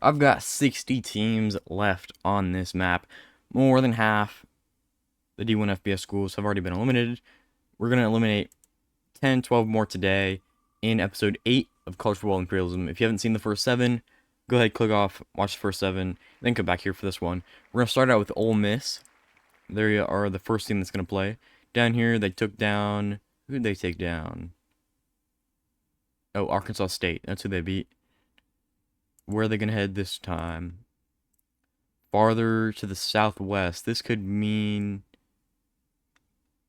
I've got 60 teams left on this map. More than half the D1 FBS schools have already been eliminated. We're going to eliminate 10, 12 more today in episode 8 of College Football Imperialism. If you haven't seen the first 7, go ahead, click off, watch the first 7, then come back here for this one. We're going to start out with Ole Miss. They are the first team that's going to play. Down here, they took down... Who did they take down? Oh, Arkansas State. That's who they beat. Where are they going to head this time? Farther to the southwest. This could mean...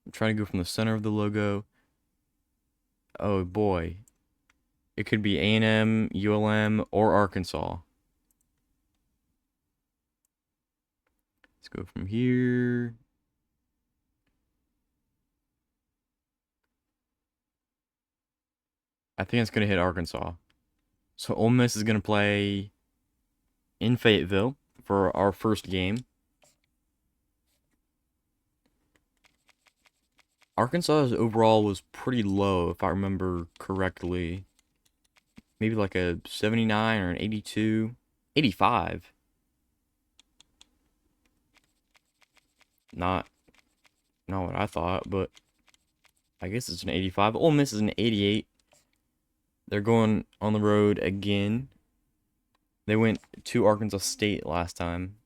I'm trying to go from the center of the logo. Oh, boy. It could be A&M, ULM, or Arkansas. Let's go from here. I think it's going to hit Arkansas. So Ole Miss is going to play in Fayetteville for our first game. Arkansas overall was pretty low, if I remember correctly. Maybe like a 79 or an 82. 85. Not what I thought, but I guess it's an 85. Ole Miss is an 88. They're going on the road again. They went to Arkansas State last time.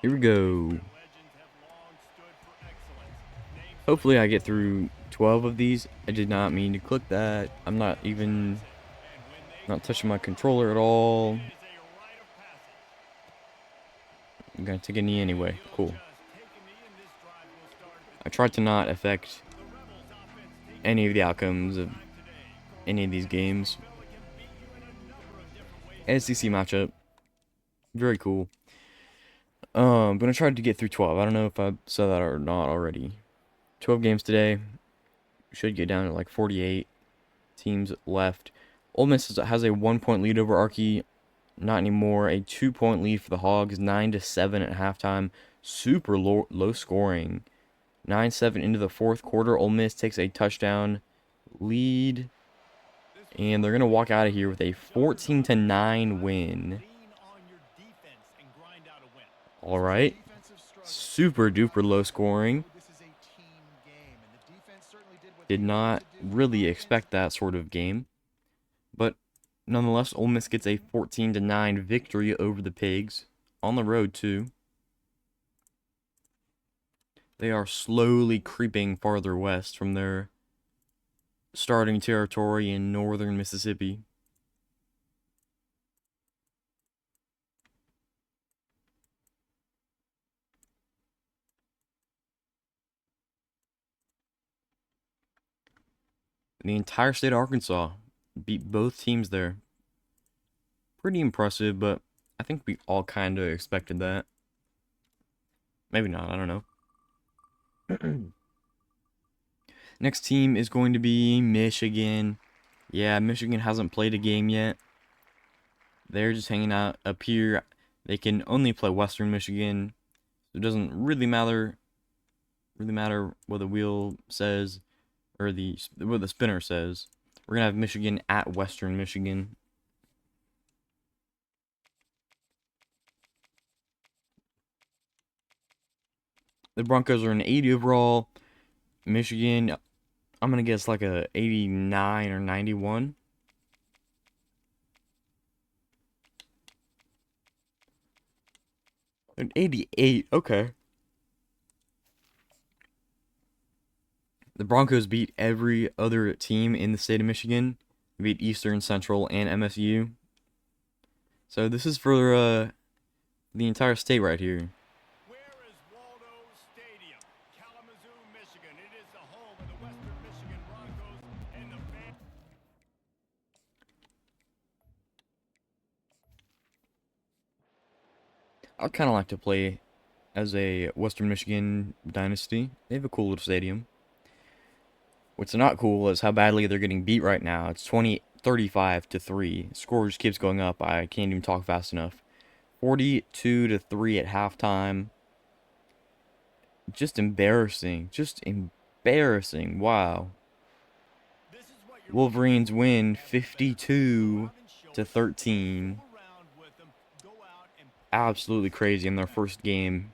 Here we go. Hopefully I get through 12 of these. I did not mean to click that. I'm not touching my controller at all. I'm gonna take a knee anyway. Cool. I tried to not affect any of the outcomes of any of these games. SEC matchup. Very cool. I'm gonna try to get through 12. I don't know if I said that or not already. 12 games today. Should get down to like 48 teams left. Ole Miss has a 1-point lead over Arky. Not anymore. A 2-point lead for the Hogs. 9-7 at halftime. Super low scoring. 9-7 into the fourth quarter. Ole Miss takes a touchdown lead. And they're going to walk out of here with a 14-9 win. Alright. Super duper low scoring. Did not really expect that sort of game. But nonetheless, Ole Miss gets a 14-9 victory over the Pigs. On the road, too. They are slowly creeping farther west from their starting territory in northern Mississippi. The entire state of Arkansas beat both teams there. Pretty impressive, but I think we all kind of expected that. Maybe not, I don't know. Next team is going to be Michigan. Yeah, Michigan hasn't played a game yet. They're just hanging out up here. They can only play Western Michigan. It doesn't really matter what the wheel says or what the spinner says. We're gonna have Michigan at Western Michigan. The Broncos are an 80 overall. Michigan, I'm gonna guess like a 89 or 91. An 88, okay. The Broncos beat every other team in the state of Michigan. They beat Eastern, Central, and MSU. So this is for the entire state right here. I'd kind of like to play as a Western Michigan dynasty. They have a cool little stadium. What's not cool is how badly they're getting beat right now. It's 35-3. Score just keeps going up. I can't even talk fast enough. 42-3 at halftime. Just embarrassing. Just Embarrassing. Wow. Wolverines win 52-13. Absolutely crazy in their first game.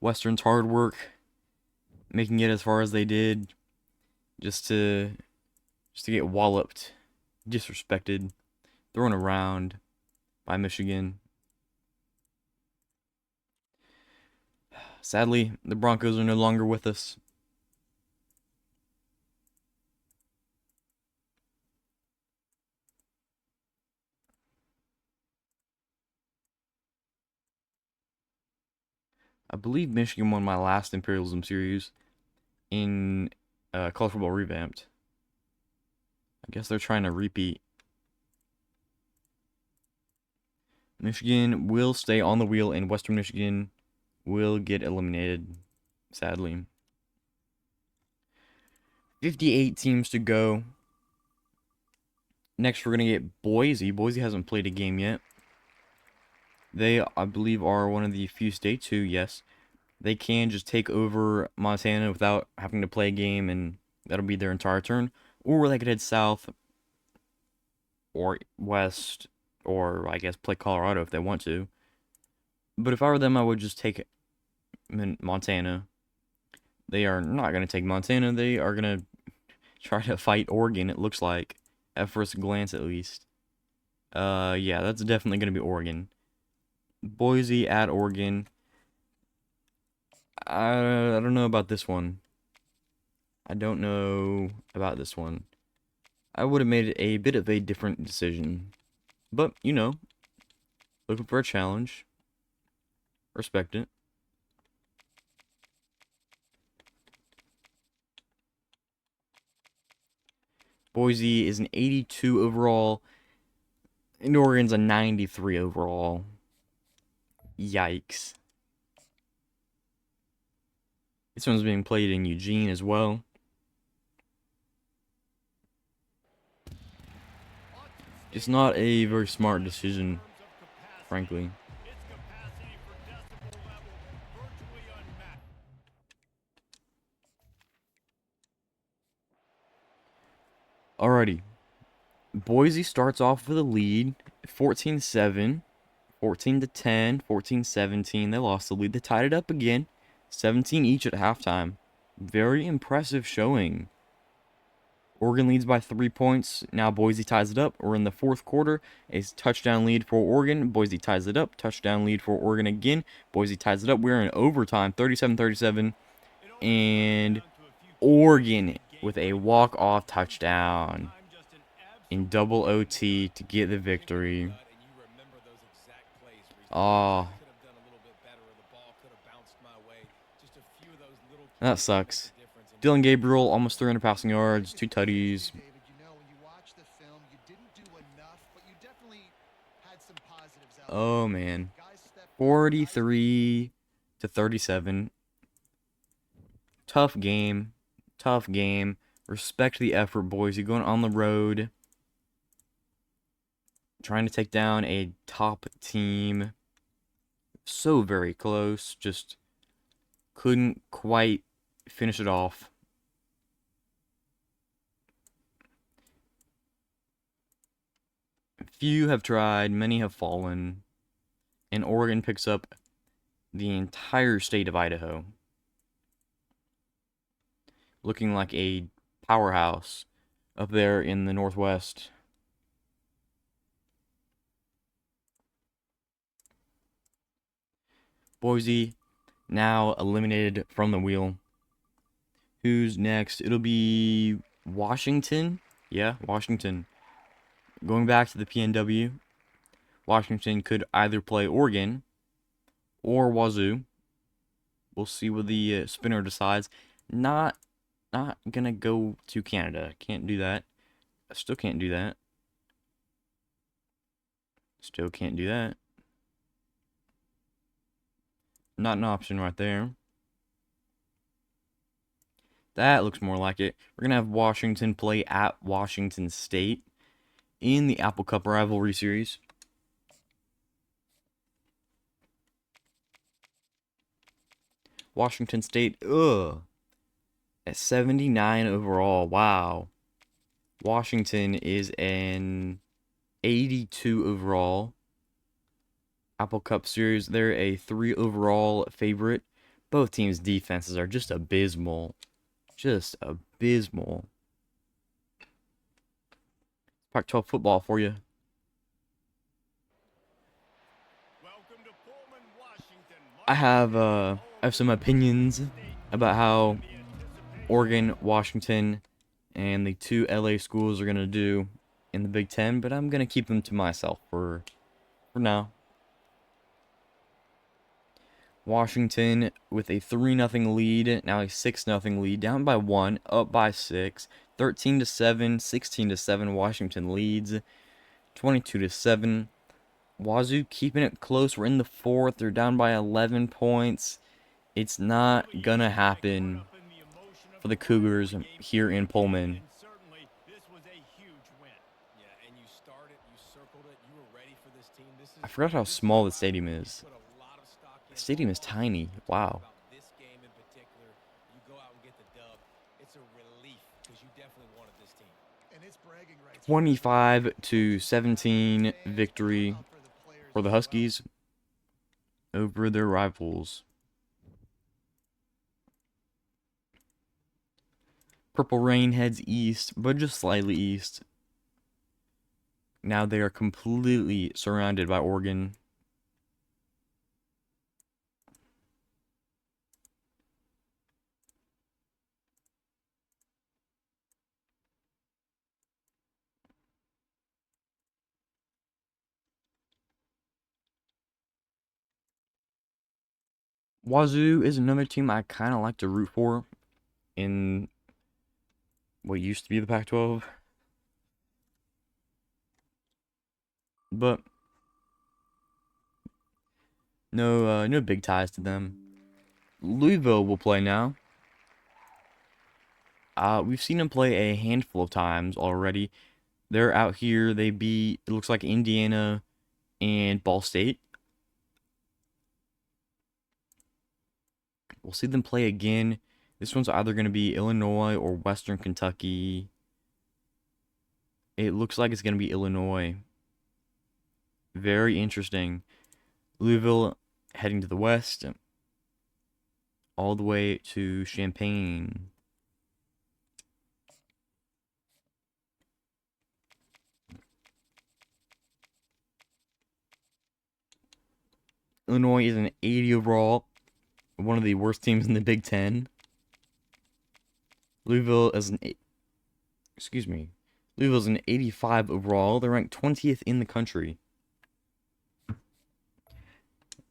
Western's hard work, making it as far as they did, just to get walloped, disrespected, thrown around by Michigan. Sadly, the Broncos are no longer with us. I believe Michigan won my last Imperialism series in College Football Revamped. I guess they're trying to repeat. Michigan will stay on the wheel, and Western Michigan will get eliminated, sadly. 58 teams to go. Next, we're going to get Boise. Boise hasn't played a game yet. They, I believe, are one of the few states who, yes, they can just take over Montana without having to play a game, and that'll be their entire turn. Or they could head south or west, or I guess play Colorado if they want to. But if I were them, I would just take Montana. They are not going to take Montana. They are going to try to fight Oregon, it looks like. At first glance, at least. Yeah, that's definitely going to be Oregon. Boise at Oregon. I don't know about this one. I don't know about this one. I would have made a bit of a different decision. But, you know, looking for a challenge. Respect it. Boise is an 82 overall, and Oregon's a 93 overall. Yikes. This one's being played in Eugene as well. It's not a very smart decision, frankly. Alrighty. Boise starts off with a lead, 14-7, 14-10, 14-17. They lost the lead. They tied it up again, 17 each at halftime. Very impressive showing. Oregon leads by 3 points. Now Boise ties it up. We're in the fourth quarter. A touchdown lead for Oregon. Boise ties it up. Touchdown lead for Oregon again. Boise ties it up. We're in overtime, 37-37. And Oregon with a walk-off touchdown in double OT to get the victory. Oh, that sucks. Dylan Gabriel, almost 300 passing yards, 2 tutties. Oh, man. 43-37. Tough game. Tough game. Respect the effort, Boise. Going on the road. Trying to take down a top team. So very close. Just couldn't quite finish it off. Few have tried, many have fallen, and Oregon picks up the entire state of Idaho. Looking like a powerhouse up there in the Northwest. Boise now eliminated from the wheel. Who's next? It'll be Washington. Yeah, Washington. Going back to the PNW, Washington could either play Oregon or Wazoo. We'll see what the spinner decides. Not gonna go to Canada. Can't do that. I still can't do that. Still can't do that. Not an option right there. That looks more like it. We're going to have Washington play at Washington State in the Apple Cup Rivalry Series. Washington State, ugh, at 79 overall. Wow. Washington is an 82 overall. Apple Cup Series, they're a 3 overall favorite. Both teams' defenses are just abysmal. Just abysmal. Pac-12 football for you. I have some opinions about how Oregon, Washington, and the two LA schools are gonna do in the Big Ten, but I'm gonna keep them to myself for now. Washington with a 3-0 lead, now a 6-0 lead, down by 1, up by 6, 13-7, 16-7. Washington leads, 22-7. Wazoo keeping it close. We're in the fourth. They're down by 11 points. It's not gonna happen for the Cougars here in Pullman. I forgot how small the stadium is. The stadium is tiny. Wow. 25-17 victory for the Huskies over their rivals. Purple Rain heads east, but just slightly east. Now they are completely surrounded by Oregon. Wazoo is another team I kind of like to root for in what used to be the Pac-12. But no big ties to them. Louisville will play now. We've seen them play a handful of times already. They're out here. They beat, it looks like, Indiana and Ball State. We'll see them play again. This one's either going to be Illinois or Western Kentucky. It looks like it's going to be Illinois. Very interesting. Louisville heading to the west, all the way to Champaign. Illinois is an 80 overall, one of the worst teams in the Big Ten. Louisville is Louisville's an 85 overall. They're ranked 20th in the country.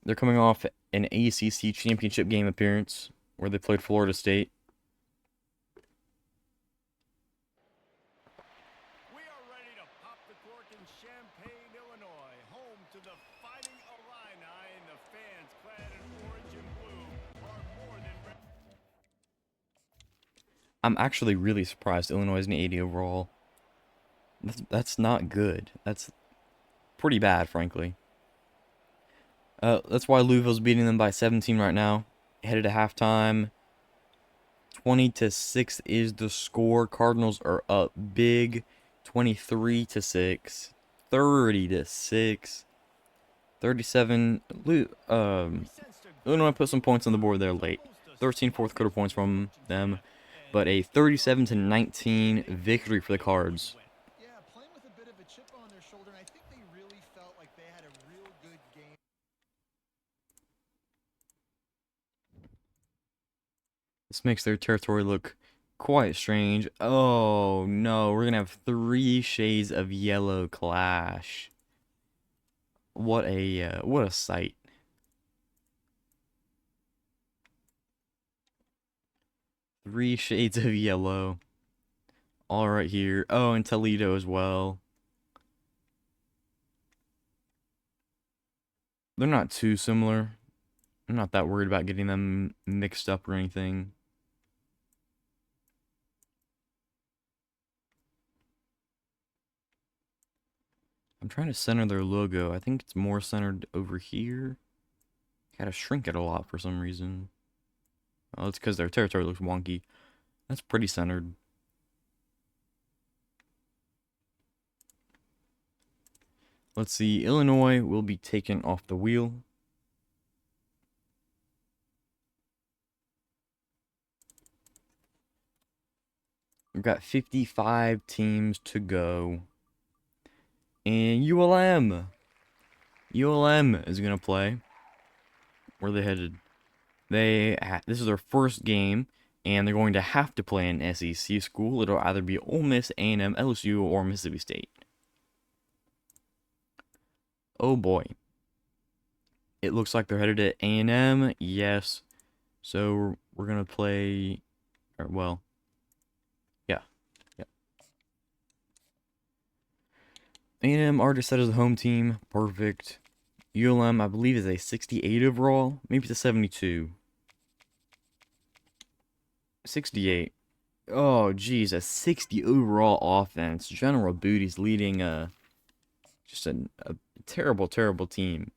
They're coming off an ACC championship game appearance where they played Florida State. We are ready to pop the cork in Champaign, Illinois, home to the Fighting Illini, and the fans clad in orange and blue are more than ready. I'm actually really surprised Illinois is an 80 overall. That's not good. That's pretty bad, frankly. That's why Louisville's beating them by 17 right now. Headed to halftime. 20-6 is the score. Cardinals are up big. 23-6. 30-6. 37. Illinois put some points on the board there late. 13 fourth quarter points from them. But a 37-19 victory for the Cards. Yeah, playing with a bit of a chip on their shoulder, and I think they really felt like they had a real good game. This makes their territory look quite strange. Oh no, we're gonna have 3 shades of yellow clash. What a sight. Three shades of yellow. All right here. Oh, and Toledo as well. They're not too similar. I'm not that worried about getting them mixed up or anything. I'm trying to center their logo. I think it's more centered over here. Gotta shrink it a lot for some reason. Oh, it's because their territory looks wonky. That's pretty centered. Let's see. Illinois will be taken off the wheel. We've got 55 teams to go. And ULM is going to play. Where are they headed? This is their first game, and they're going to have to play an SEC school. It'll either be Ole Miss, A&M, LSU, or Mississippi State. Oh boy. It looks like they're headed to A&M. Yes. So we're going to play, or well, yeah. A&M already set as the home team. Perfect. ULM, I believe, is a 68 overall. Maybe it's a 72. 68. Oh, geez, a 60 overall offense. General Booty's leading just a terrible, terrible team.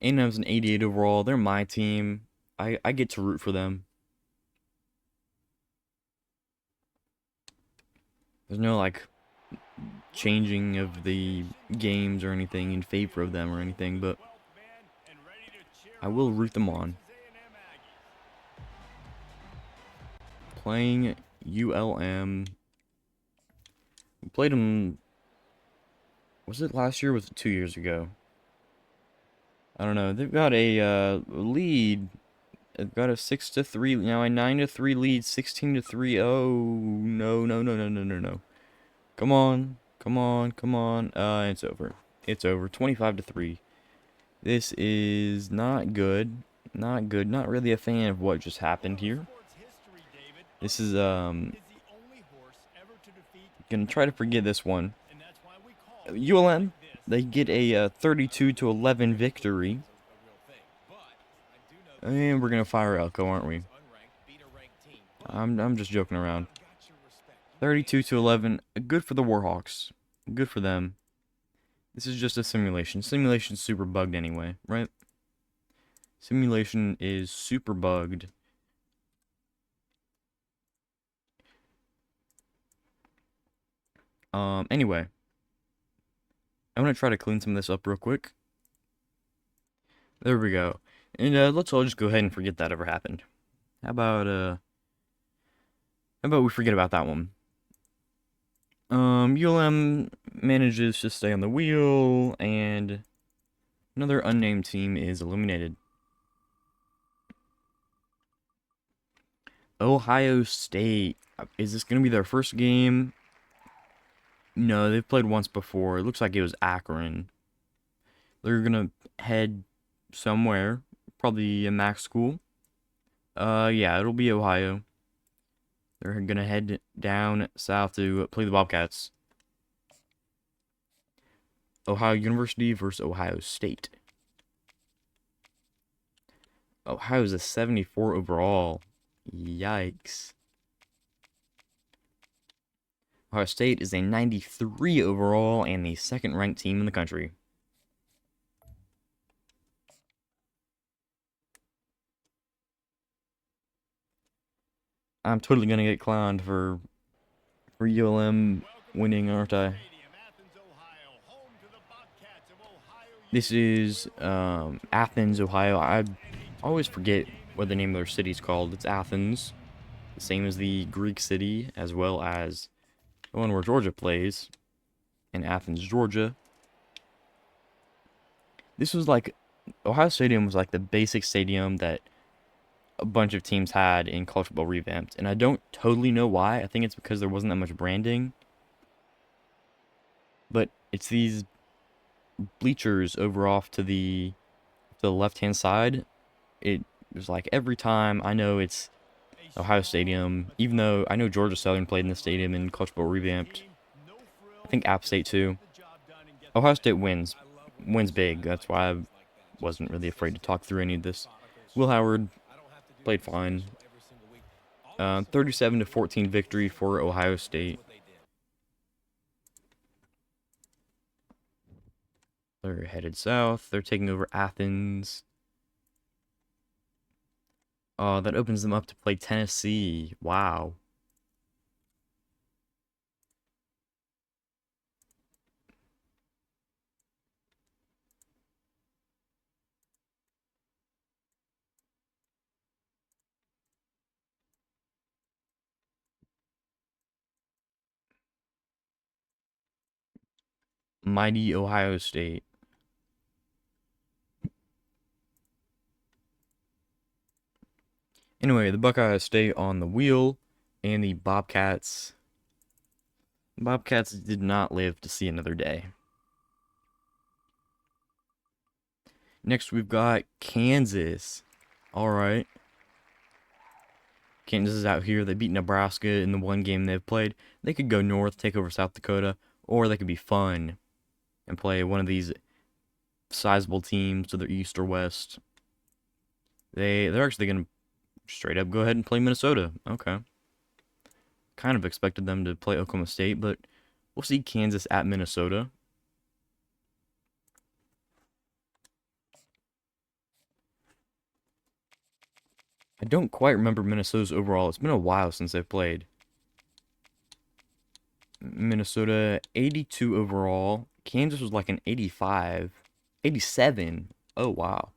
A&M's an 88 overall. They're my team. I get to root for them. There's no, like, changing of the games or anything in favor of them or anything, but I will root them on. Playing ULM. We played them. Was it last year or was it 2 years ago? I don't know. They've got a lead. They've got a 6-3. Now a 9-3 lead. 16-3. Oh no. Come on. It's over. It's over. 25-3. This is not good. Not good. Not really a fan of what just happened here. This is gonna try to forget this one. ULM, they get a 32-11 victory. And we're gonna fire Elko, aren't we? I'm just joking around. 32-11. Good for the Warhawks. Good for them. This is just a simulation. Simulation's super bugged anyway, right? Simulation is super bugged. Anyway. I'm gonna try to clean some of this up real quick. There we go. And let's all just go ahead and forget that ever happened. How about we forget about that one? ULM manages to stay on the wheel, and another unnamed team is eliminated. Ohio State. Is this gonna be their first game? No, they've played once before. It looks like it was Akron. They're gonna head somewhere, probably a MAC school. Yeah, it'll be Ohio. They're gonna head down south to play the Bobcats. Ohio University versus Ohio State. Ohio's a 74 overall. Yikes. Ohio State is a 93 overall and the second-ranked team in the country. I'm totally gonna get clowned for ULM winning, aren't I? This is Athens, Ohio. I always forget what the name of their city's called. It's Athens, the same as the Greek city, as well as the one where Georgia plays in Athens, Georgia. This was like Ohio Stadium was like the basic stadium that a bunch of teams had in college football revamped, and I don't totally know why. I think it's because there wasn't that much branding, but it's these bleachers over off to the left-hand side. It was like every time I know it's Ohio Stadium, even though I know Georgia Southern played in the stadium in college football revamped. I think App State too. Ohio State wins big. That's why I wasn't really afraid to talk through any of this. Will Howard played fine. 37-14 victory for Ohio State. They're headed south. They're taking over Athens. Oh, that opens them up to play Tennessee. Wow. Mighty Ohio State. Anyway, the Buckeyes stay on the wheel, and the Bobcats. Bobcats did not live to see another day. Next, we've got Kansas. All right. Kansas is out here. They beat Nebraska in the one game they've played. They could go north, take over South Dakota, or they could be fun and play one of these sizable teams to the east or west. They're actually gonna straight up go ahead and play Minnesota. Okay. Kind of expected them to play Oklahoma State, but we'll see Kansas at Minnesota. I don't quite remember Minnesota's overall. It's been a while since they've played. Minnesota 82 overall. Kansas was like an 85. 87. Oh, wow.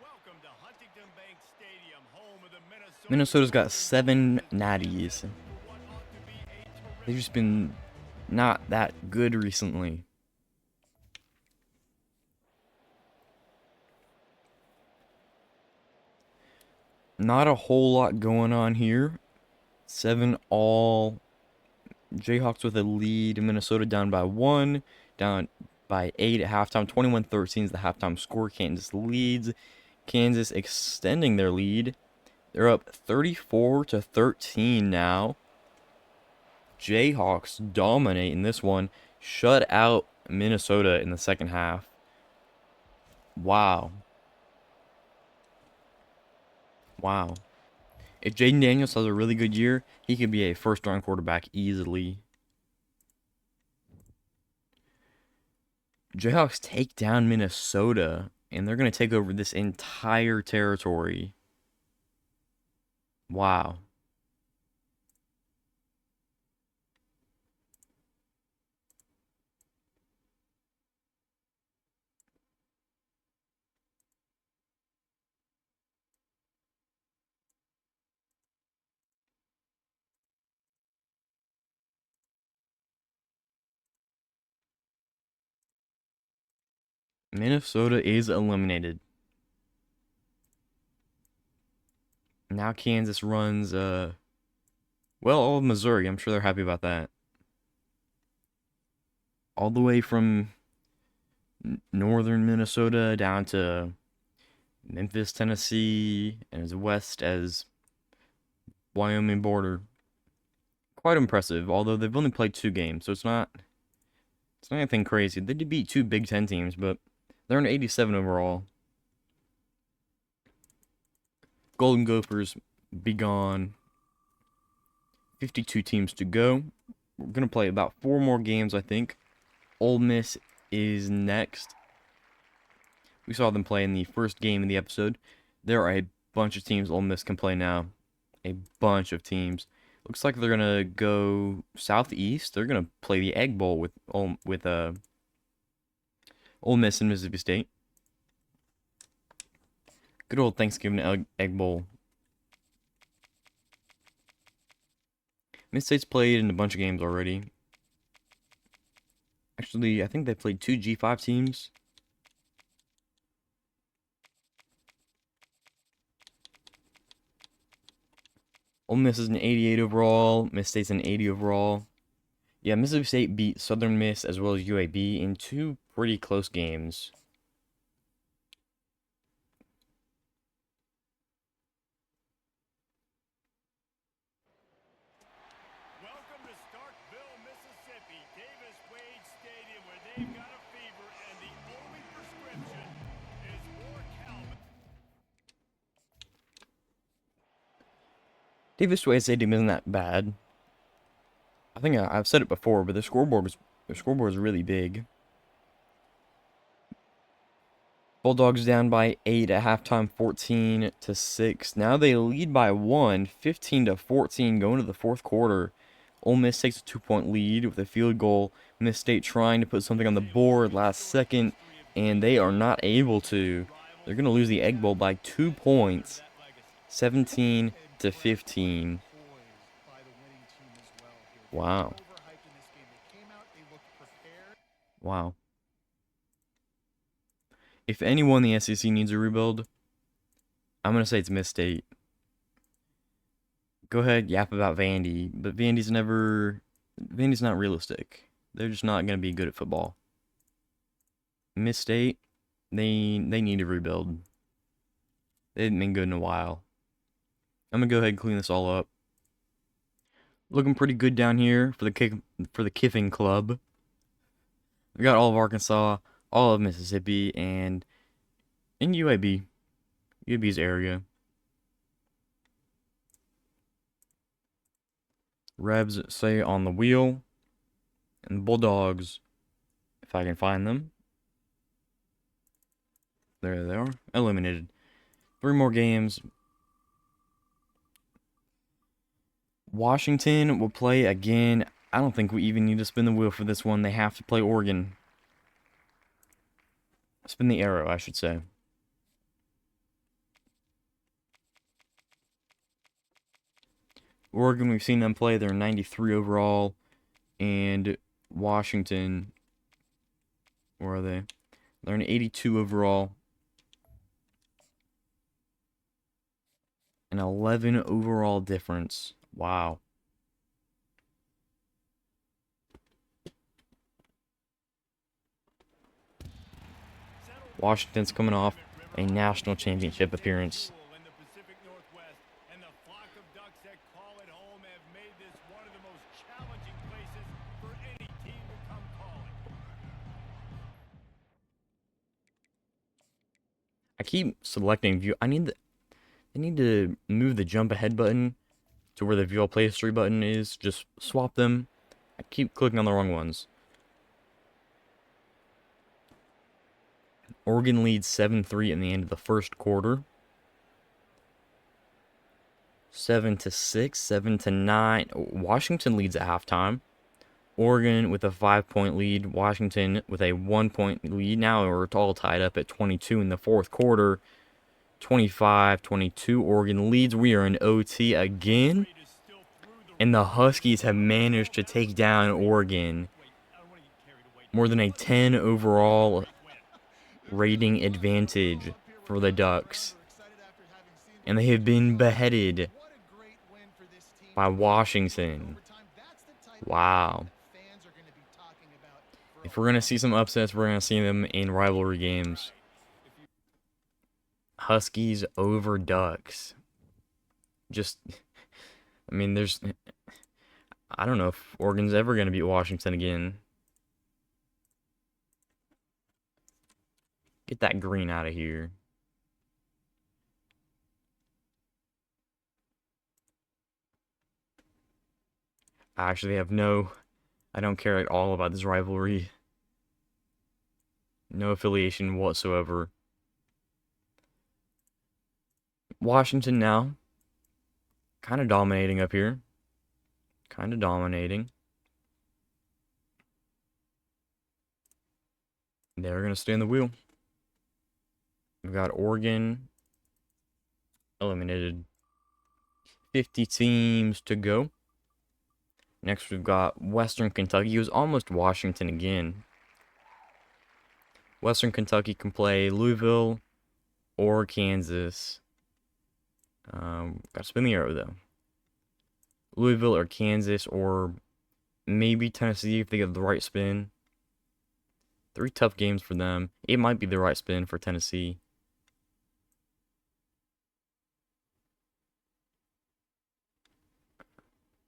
Welcome to Huntington Bank Stadium, home of the Minnesota Minnesota's got Twins. 7 natties. What ought to be a terrific They've just been not that good recently. Not a whole lot going on here. 7 all. Jayhawks with a lead. Minnesota down by 1. Down by 8 at halftime. 21-13 is the halftime score. Kansas leads. Kansas extending their lead. They're up 34-13 now. Jayhawks dominate in this one. Shut out Minnesota in the second half. Wow. Wow. If Jaden Daniels has a really good year, he could be a first-round quarterback easily. Jayhawks take down Minnesota, and they're going to take over this entire territory. Wow. Minnesota is eliminated. Now Kansas runs, well, all of Missouri. I'm sure they're happy about that. All the way from northern Minnesota down to Memphis, Tennessee, and as west as Wyoming border. Quite impressive, although they've only played 2 games, so it's not anything crazy. They did beat 2 Big Ten teams, but they're an 87 overall. Golden Gophers be gone. 52 teams to go. We're going to play about 4 more games, I think. Ole Miss is next. We saw them play in the first game of the episode. There are a bunch of teams Ole Miss can play now. A bunch of teams. Looks like they're going to go southeast. They're going to play the Egg Bowl with Ole Miss and Mississippi State. Good old Thanksgiving Egg Bowl. Mississippi State's played in a bunch of games already. Actually, I think they played 2 G5 teams. Ole Miss is an 88 overall. Mississippi State's an 80 overall. Yeah, Mississippi State beat Southern Miss as well as UAB in 2 pretty close games. Welcome to Starkville, Mississippi, Davis Wade Stadium, where they've got a fever, and the only prescription is more Calvin. Davis Wade Stadium isn't that bad. I think I've said it before, but their scoreboard is really big. Bulldogs down by 8 at halftime, 14-6. Now they lead by 1, 15-14, going to the fourth quarter. Ole Miss takes a 2-point lead with a field goal. Miss State trying to put something on the board last second, and they are not able to. They're going to lose the Egg Bowl by 2 points, 17-15. Wow. Wow. If anyone in the SEC needs a rebuild, I'm going to say it's Miss State. Go ahead, yap about Vandy, but Vandy's not realistic. They're just not going to be good at football. Miss State, they need to rebuild. They haven't been good in a while. I'm going to go ahead and clean this all up. Looking pretty good down here for the Kiffin Club. We got all of Arkansas, all of Mississippi, and in UAB's area. Rebs say on the wheel, and Bulldogs, if I can find them. There they are, eliminated. 3 more games. Washington will play again. I don't think we even need to spin the wheel for this one. They have to play Oregon. Spin the arrow, I should say. Oregon, we've seen them play. They're 93 overall. And Washington, where are they? They're an 82 overall. An 11 overall difference. Wow. Washington's coming off a national championship appearance. I keep selecting view. I need to move the jump ahead button to where the view all play history button is. Just swap them. I keep clicking on the wrong ones. Oregon leads 7-3 in the end of the first quarter. 7-6, 7-9. Washington leads at halftime. Oregon with a 5-point lead. Washington with a 1-point lead. Now we're all tied up at 22 in the fourth quarter. 25-22. Oregon leads. We are in OT again. And the Huskies have managed to take down Oregon. More than a 10 overall rating advantage for the Ducks. And they have been beheaded by Washington. Wow. If we're going to see some upsets, we're going to see them in rivalry games. Huskies over Ducks. I mean, I don't know if Oregon's ever going to beat Washington again. Get that green out of here. I actually I don't care at all about this rivalry. No affiliation whatsoever. Washington now. Kind of dominating up here. Kind of dominating. They're going to stay in the wheel. We've got Oregon eliminated. 50 teams to go. Next, we've got Western Kentucky, who's almost Washington again. Western Kentucky can play Louisville or Kansas. Got to spin the arrow, though. Louisville or Kansas or maybe Tennessee if they get the right spin. 3 tough games for them. It might be the right spin for Tennessee.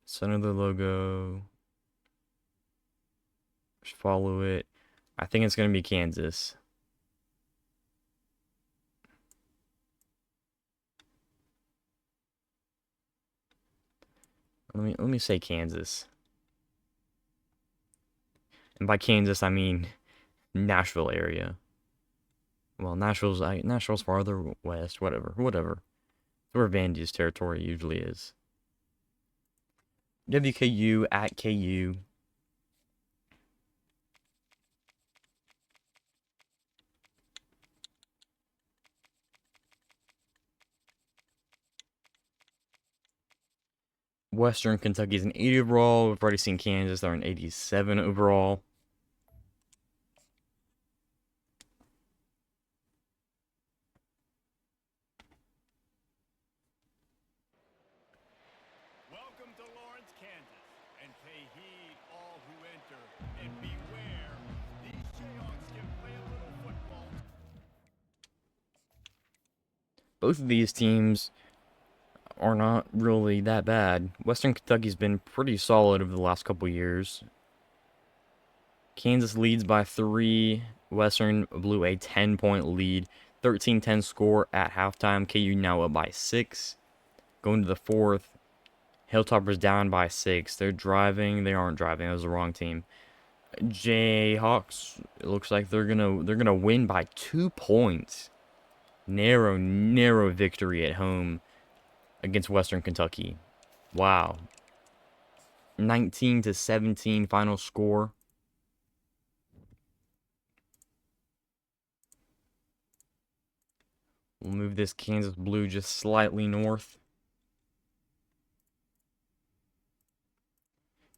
Center the logo. Just follow it. I think it's going to be Kansas. Let me say Kansas. And by Kansas, I mean Nashville area. Well, Nashville's farther west. Whatever. It's where Vandy's territory usually is. WKU at KU. Western Kentucky's an 80 overall. We've already seen Kansas. They're an 87 overall. Welcome to Lawrence, Kansas, and pay heed all who enter, and beware, these Jayhawks can play a little football. Both of these teams are not really that bad. Western Kentucky's been pretty solid over the last couple years. Kansas leads by 3. Western blew a 10-point lead. 13-10 score at halftime. KU now up by 6. Going to the 4th. Hilltoppers down by 6. They're driving. They aren't driving. That was the wrong team. Jayhawks, it looks like they're gonna win by 2 points. Narrow victory at home against Western Kentucky. Wow. 19-17 final score. We'll move this Kansas blue just slightly north.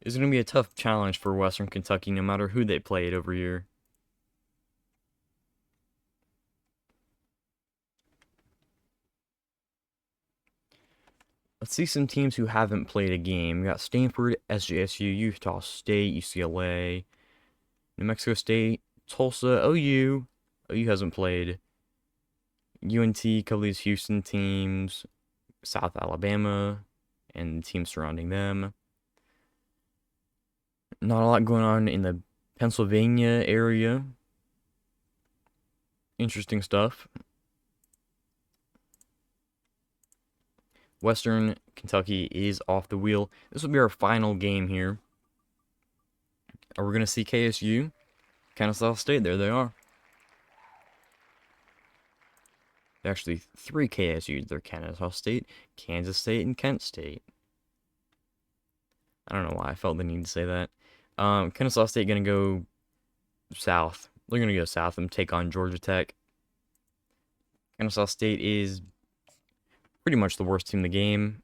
It's going to be a tough challenge for Western Kentucky no matter who they played over here. Let's see some teams who haven't played a game. We got Stanford, SJSU, Utah State, UCLA, New Mexico State, Tulsa, OU. OU hasn't played. UNT, a couple of these Houston teams, South Alabama, and the teams surrounding them. Not a lot going on in the Pennsylvania area. Interesting stuff. Western Kentucky is off the wheel. This will be our final game here. Are we going to see KSU? Kennesaw State, there they are. There are actually 3 KSUs. They're Kennesaw State, Kansas State, and Kent State. I don't know why I felt the need to say that. Kennesaw State going to go south. They're going to go south and take on Georgia Tech. Kennesaw State is pretty much the worst team in the game.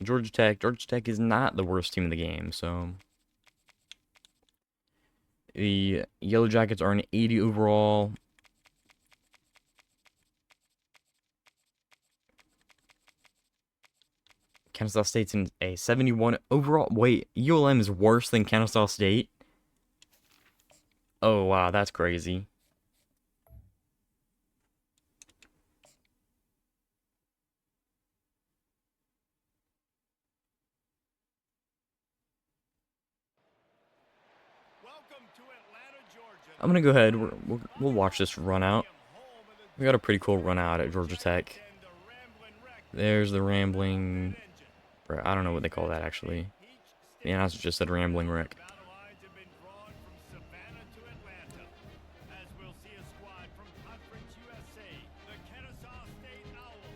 Georgia Tech is not the worst team in the game, so the Yellow Jackets are an 80 overall. Kennesaw State's in a 71 overall. Wait, ULM is worse than Kennesaw State? Oh, wow, that's crazy. Welcome to Atlanta, Georgia. I'm going to go ahead. We'll watch this run out. We got a pretty cool run out at Georgia Tech. There's the rambling. I don't know what they call that, actually. The announcer just said rambling wreck. Battle lines have been drawn from Savannah to Atlanta, as we'll see a squad from Conference USA, the Kennesaw State Owls,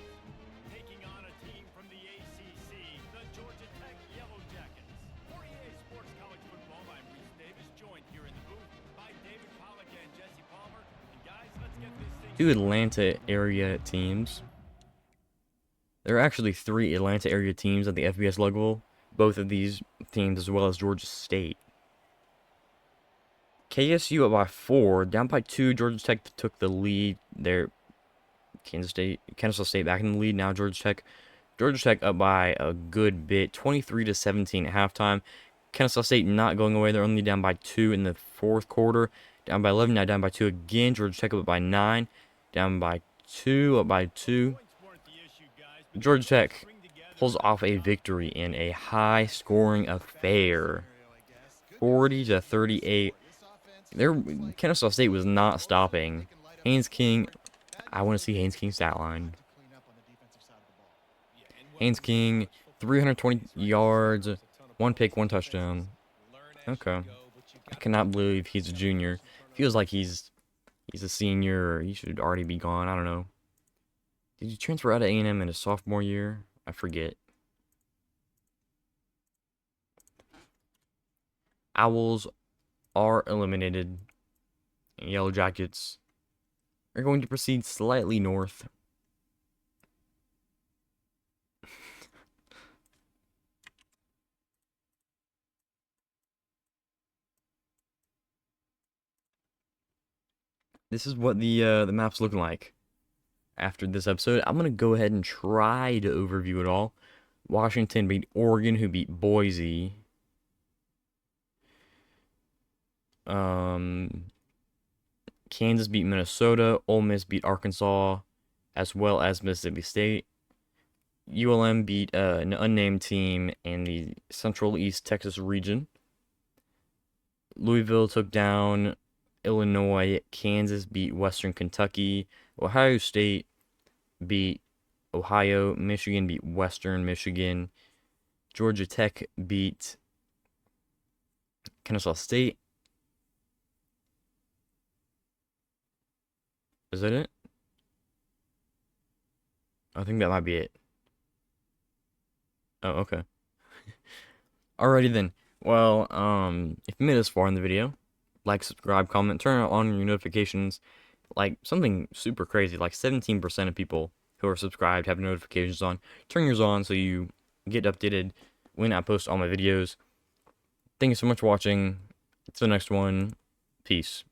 taking on a team from the ACC, the Georgia Tech Yellow Jackets. For EA Sports College Football, I'm Reese Davis, joined here in the booth by David Pollack and Jesse Palmer. And guys, let's get this thing 2 Atlanta area teams. There are actually 3 Atlanta area teams at the FBS level. Both of these teams, as well as Georgia State. KSU up by 4, down by 2. Georgia Tech took the lead there. Kennesaw State back in the lead now. Georgia Tech up by a good bit, 23-17 at halftime. Kennesaw State not going away. They're only down by 2 in the 4th quarter. Down by 11, now down by 2 again. Georgia Tech up by 9, down by 2, up by 2. Georgia Tech pulls off a victory in a high-scoring affair, 40-38. Kennesaw State was not stopping. Haynes King, I want to see Haynes King's stat line. Haynes King, 320 yards, one pick, one touchdown. Okay. I cannot believe he's a junior. Feels like he's a senior, or he should already be gone. I don't know. Did you transfer out of A&M in his sophomore year? I forget. Owls are eliminated. Yellow Jackets are going to proceed slightly north. This is what the map's looking like after this episode. I'm gonna go ahead and try to overview it all. Washington beat Oregon, who beat Boise. Kansas beat Minnesota. Ole Miss beat Arkansas, as well as Mississippi State. ULM beat an unnamed team in the Central East Texas region. Louisville took down Illinois. Kansas beat Western Kentucky. Ohio State beat Ohio. Michigan beat Western Michigan. Georgia Tech beat Kennesaw State. Is that it? I think that might be it. Oh, okay. Alrighty then. Well, if you made this far in the video, like, subscribe, comment, turn on your notifications. Like, something super crazy, like 17% of people who are subscribed have notifications on. Turn yours on so you get updated when I post all my videos. Thank you so much for watching. It's the next one. Peace.